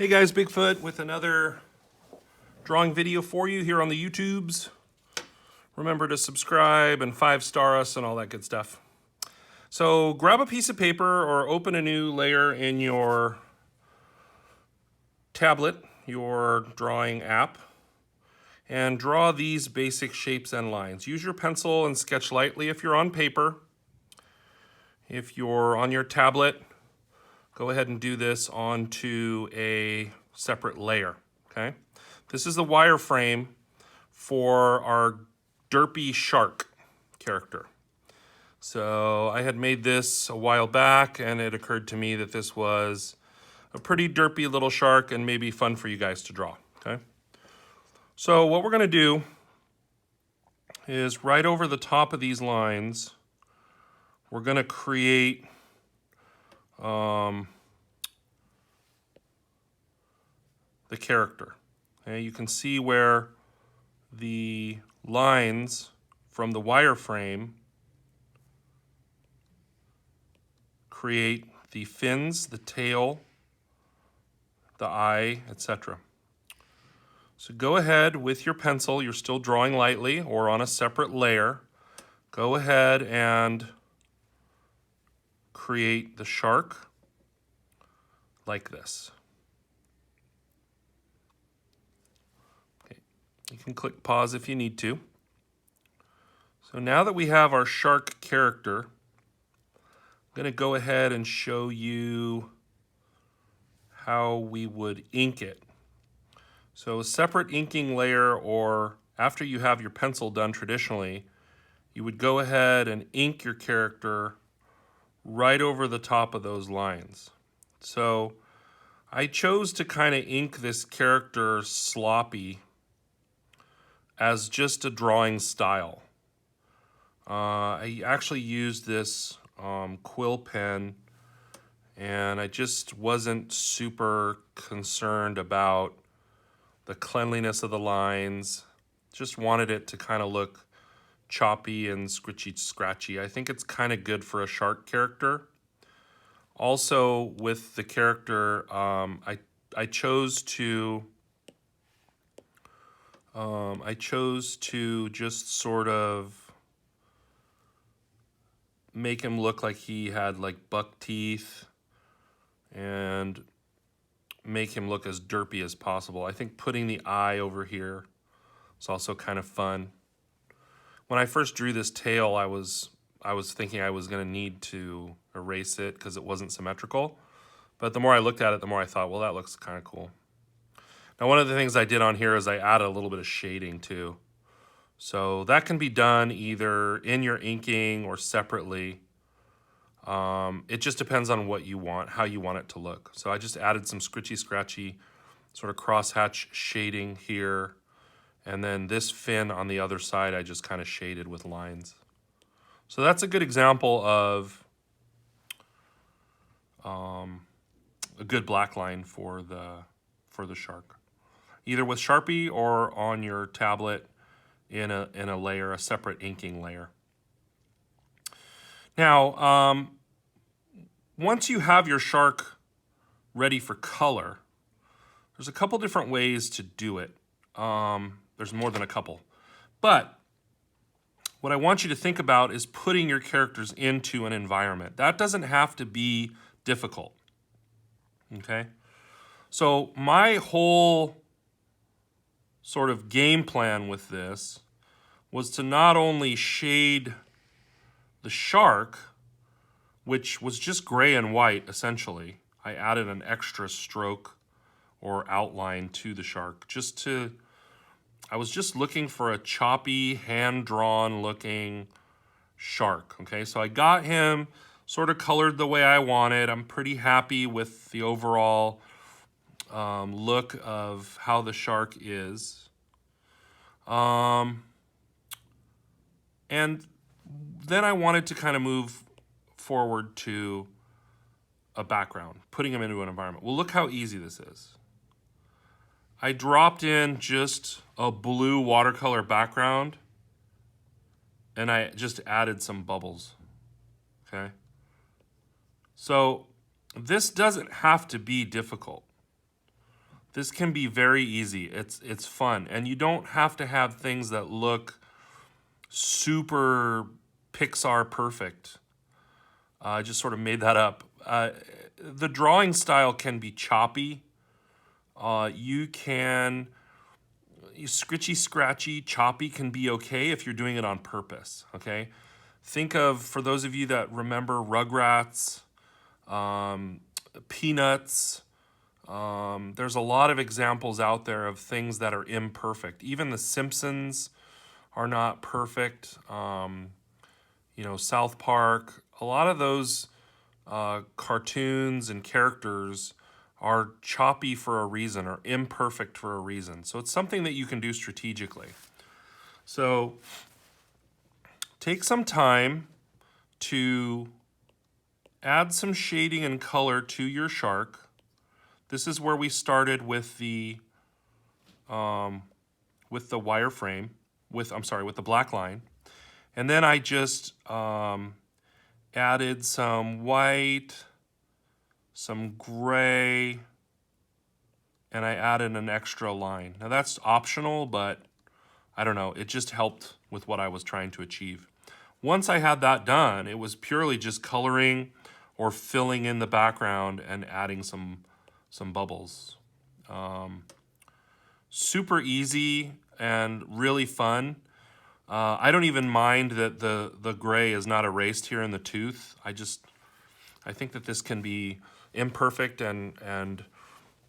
Hey guys, Bigfoot with another drawing video for you here on the YouTubes. Remember to subscribe and 5-star us and all that good stuff. So grab a piece of paper or open a new layer in your tablet, your drawing app, and draw these basic shapes and lines. Use your pencil and sketch lightly if you're on paper. If you're on your tablet, go ahead and do this onto a separate layer, okay? This is the wireframe for our Derpy Shark character. So I had made this a while back and it occurred to me that this was a pretty derpy little shark and maybe fun for you guys to draw, okay? So what we're gonna do is right over the top of these lines, we're gonna create the character. Okay, you can see where the lines from the wireframe create the fins, the tail, the eye, etc. So go ahead with your pencil, you're still drawing lightly or on a separate layer. Go ahead and create the shark like this. Okay. You can click pause if you need to. So now that we have our shark character, I'm going to go ahead and show you how we would ink it. So a separate inking layer, or after you have your pencil done traditionally, you would go ahead and ink your character right over the top of those lines. So I chose to kind of ink this character sloppy as just a drawing style. I actually used this quill pen and I just wasn't super concerned about the cleanliness of the lines. Just wanted it to kind of look choppy and scratchy. I think it's kind of good for a shark character. Also with the character, I chose to just sort of make him look like he had like buck teeth and make him look as derpy as possible. I think putting the eye over here is also kind of fun. When I first drew this tail, I was thinking I was going to need to erase it because it wasn't symmetrical. But the more I looked at it, the more I thought, well, that looks kind of cool. Now, one of the things I did on here is I added a little bit of shading too. So that can be done either in your inking or separately. It just depends on what you want, how you want it to look. So I just added some scratchy sort of crosshatch shading here. And then this fin on the other side, I just kind of shaded with lines. So that's a good example of a good black line for the shark. Either with Sharpie or on your tablet in a layer, a separate inking layer. Now, once you have your shark ready for color, there's a couple different ways to do it. There's more than a couple. But what I want you to think about is putting your characters into an environment. That doesn't have to be difficult. Okay? So my whole sort of game plan with this was to not only shade the shark, which was just gray and white essentially. I added an extra stroke or outline to the shark I was just looking for a choppy, hand-drawn looking shark, okay? So I got him sort of colored the way I wanted. I'm pretty happy with the overall look of how the shark is. And then I wanted to kind of move forward to a background, putting him into an environment. Well, look how easy this is. I dropped in just a blue watercolor background and I just added some bubbles, okay? So this doesn't have to be difficult. This can be very easy. It's fun, and you don't have to have things that look super Pixar perfect. I just sort of made that up. The drawing style can be choppy. You scritchy, scratchy, choppy can be okay if you're doing it on purpose, okay? Think of, for those of you that remember Rugrats, Peanuts, there's a lot of examples out there of things that are imperfect. Even The Simpsons are not perfect. You know, South Park, a lot of those cartoons and characters are choppy for a reason or imperfect for a reason. So it's something that you can do strategically. So take some time to add some shading and color to your shark. This is where we started with the wireframe, with the black line. And then I just added some white, some gray, and I added an extra line. Now that's optional, but I don't know, it just helped with what I was trying to achieve. Once I had that done, it was purely just coloring or filling in the background and adding some bubbles. Super easy and really fun. I don't even mind that the gray is not erased here in the tooth. I think that this can be imperfect and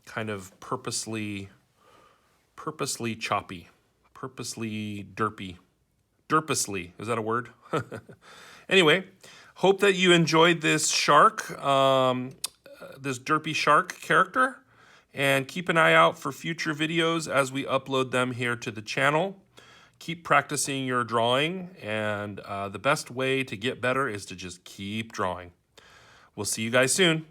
kind of purposely choppy, purposely derpy. Derpusly, is that a word? Anyway, hope that you enjoyed this shark, this Derpy Shark character, and keep an eye out for future videos as we upload them here to the channel. Keep practicing your drawing, and the best way to get better is to just keep drawing. We'll see you guys soon.